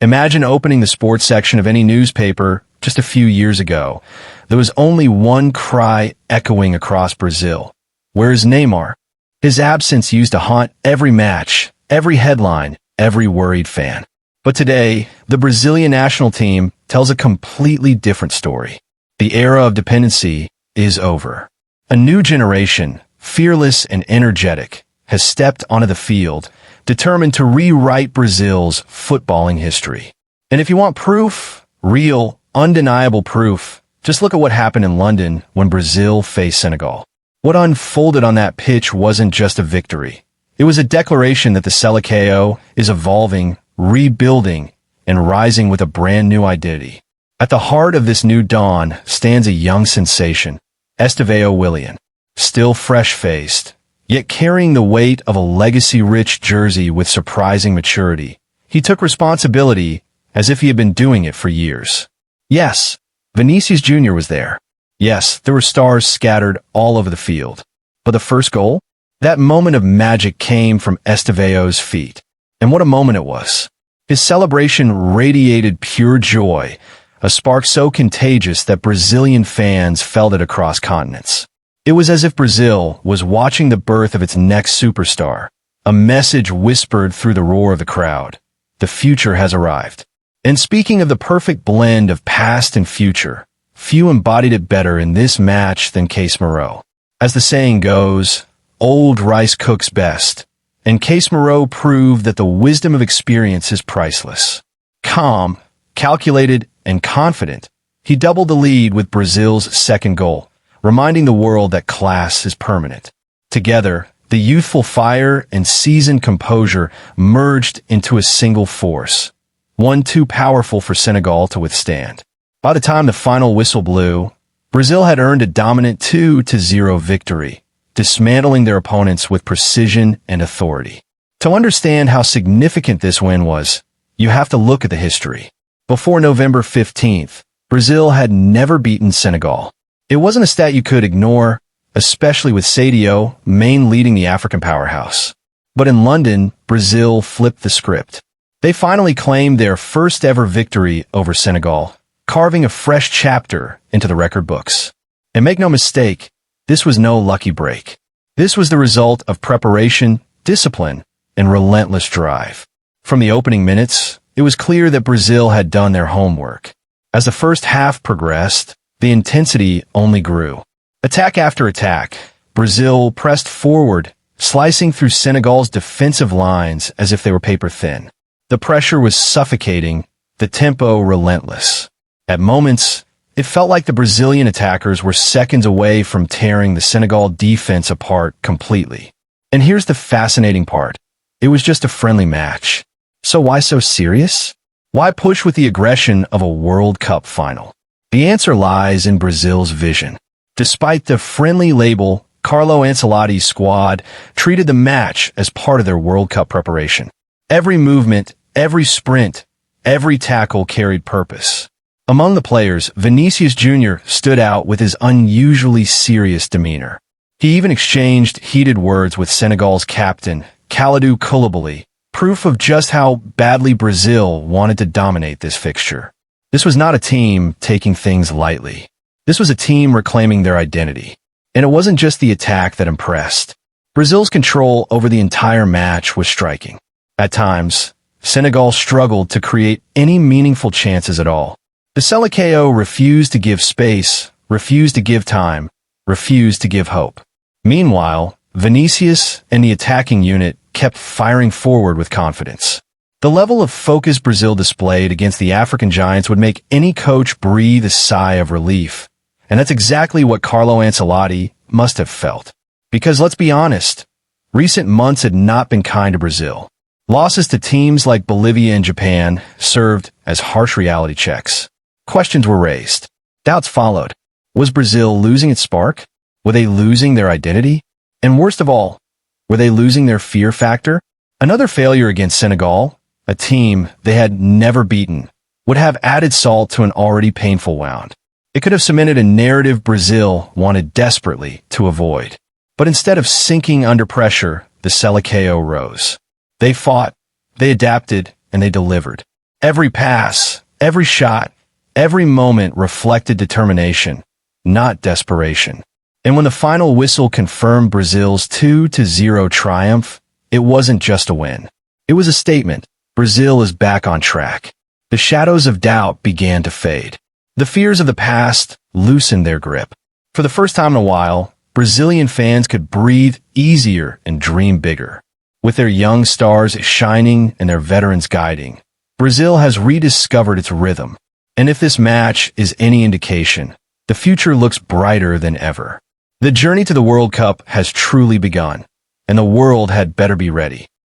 Imagine opening the sports section of any newspaper just a few years ago. There was only one cry echoing across Brazil. Where is Neymar? His absence used to haunt every match, every headline, every worried fan. But today, the Brazilian national team tells a completely different story. The era of dependency is over. A new generation, fearless and energetic, has stepped onto the field, determined to rewrite Brazil's footballing history. And if you want proof, real, undeniable proof, just look at what happened in London when Brazil faced Senegal. What unfolded on that pitch wasn't just a victory. It was a declaration that the Seleção is evolving, rebuilding, and rising with a brand new identity. At the heart of this new dawn stands a young sensation, Estevão Willian. Still fresh-faced, yet carrying the weight of a legacy-rich jersey with surprising maturity, he took responsibility as if he had been doing it for years. Yes, Vinícius Júnior was there. Yes, there were stars scattered all over the field. But the first goal? That moment of magic came from Estevão's feet. And what a moment it was. His celebration radiated pure joy, a spark so contagious that Brazilian fans felt it across continents. It was as if Brazil was watching the birth of its next superstar, a message whispered through the roar of the crowd. The future has arrived. And speaking of the perfect blend of past and future, few embodied it better in this match than Casemiro. As the saying goes, old rice cooks best, and Casemiro proved that the wisdom of experience is priceless. Calm, calculated, and confident, he doubled the lead with Brazil's second goal, reminding the world that class is permanent. Together, the youthful fire and seasoned composure merged into a single force, one too powerful for Senegal to withstand. By the time the final whistle blew, Brazil had earned a dominant 2-0 victory, dismantling their opponents with precision and authority. To understand how significant this win was, you have to look at the history. Before November 15th, Brazil had never beaten Senegal. It wasn't a stat you could ignore, especially with Sadio Mané leading the African powerhouse. But in London, Brazil flipped the script. They finally claimed their first ever victory over Senegal, carving a fresh chapter into the record books. And make no mistake, this was no lucky break. This was the result of preparation, discipline, and relentless drive. From the opening minutes, it was clear that Brazil had done their homework. As the first half progressed, the intensity only grew. Attack after attack, Brazil pressed forward, slicing through Senegal's defensive lines as if they were paper thin. The pressure was suffocating, the tempo relentless. At moments, it felt like the Brazilian attackers were seconds away from tearing the Senegal defense apart completely. And here's the fascinating part. It was just a friendly match. So why so serious? Why push with the aggression of a World Cup final? The answer lies in Brazil's vision. Despite the friendly label, Carlo Ancelotti's squad treated the match as part of their World Cup preparation. Every movement, every sprint, every tackle carried purpose. Among the players, Vinícius Júnior stood out with his unusually serious demeanor. He even exchanged heated words with Senegal's captain, Kalidou Koulibaly, proof of just how badly Brazil wanted to dominate this fixture. This was not a team taking things lightly. This was a team reclaiming their identity. And it wasn't just the attack that impressed. Brazil's control over the entire match was striking. At times, Senegal struggled to create any meaningful chances at all. The Seleção refused to give space, refused to give time, refused to give hope. Meanwhile, Vinícius and the attacking unit kept firing forward with confidence. The level of focus Brazil displayed against the African giants would make any coach breathe a sigh of relief. And that's exactly what Carlo Ancelotti must have felt. Because let's be honest, recent months had not been kind to Brazil. Losses to teams like Bolivia and Japan served as harsh reality checks. Questions were raised. Doubts followed. Was Brazil losing its spark? Were they losing their identity? And worst of all, were they losing their fear factor? Another failure against Senegal, a team they had never beaten, would have added salt to an already painful wound. It could have cemented a narrative Brazil wanted desperately to avoid. But instead of sinking under pressure, the Seleção rose. They fought, they adapted, and they delivered. Every pass, every shot, every moment reflected determination, not desperation. And when the final whistle confirmed Brazil's 2-0 triumph, it wasn't just a win. It was a statement. Brazil is back on track. The shadows of doubt began to fade. The fears of the past loosened their grip. For the first time in a while, Brazilian fans could breathe easier and dream bigger. With their young stars shining and their veterans guiding, Brazil has rediscovered its rhythm. And if this match is any indication, the future looks brighter than ever. The journey to the World Cup has truly begun, and the world had better be ready.